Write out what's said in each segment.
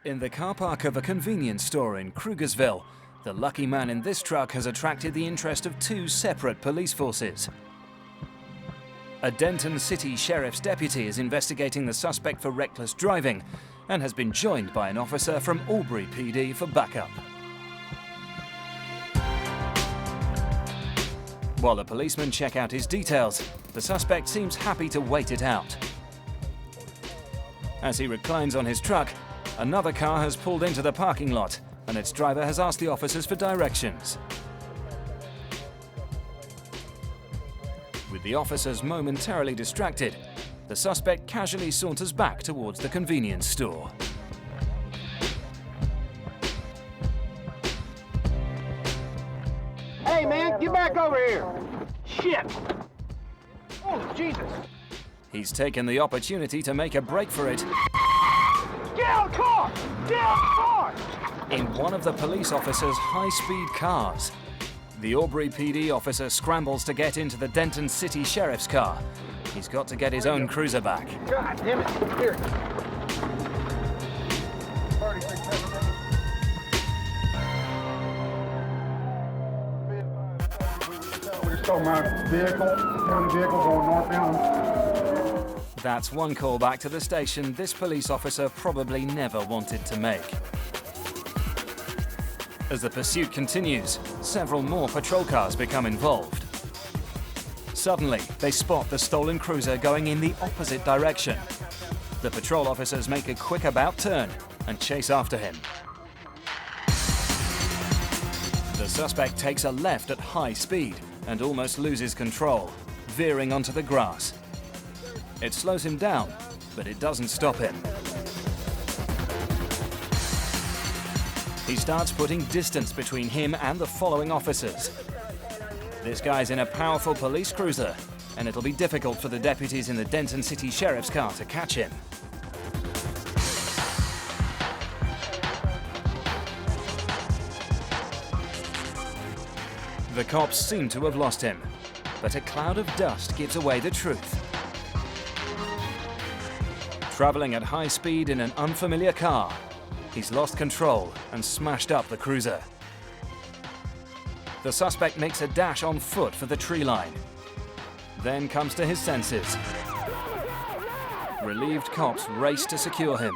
In the car park of a convenience store in Krugersville, the lucky man in this truck has attracted the interest of two separate police forces. A Denton City Sheriff's deputy is investigating the suspect for reckless driving and has been joined by an officer from Albury PD for backup. While the policemen check out his details, the suspect seems happy to wait it out. As he reclines on his truck, another car has pulled into the parking lot and its driver has asked the officers for directions. With the officers momentarily distracted, the suspect casually saunters back towards the convenience store. Hey man, get back over here! Shit! Oh, Jesus! He's taken the opportunity to make a break for it. Get out of the car! Get out of the car! In one of the police officers' high-speed cars. The Albury PD officer scrambles to get into the Denton City Sheriff's car. He's got to get his own cruiser back. God damn it! Here. We just saw my county vehicle going northbound. That's one call back to the station this police officer probably never wanted to make. As the pursuit continues, several more patrol cars become involved. Suddenly, they spot the stolen cruiser going in the opposite direction. The patrol officers make a quick about turn and chase after him. The suspect takes a left at high speed and almost loses control, veering onto the grass. It slows him down, but it doesn't stop him. He starts putting distance between him and the following officers. This guy's in a powerful police cruiser, and it'll be difficult for the deputies in the Denton City Sheriff's car to catch him. The cops seem to have lost him, but a cloud of dust gives away the truth. Traveling at high speed in an unfamiliar car, he's lost control and smashed up the cruiser. The suspect makes a dash on foot for the tree line, then comes to his senses. Relieved cops race to secure him.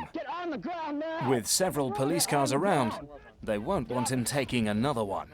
With several police cars around, they won't want him taking another one.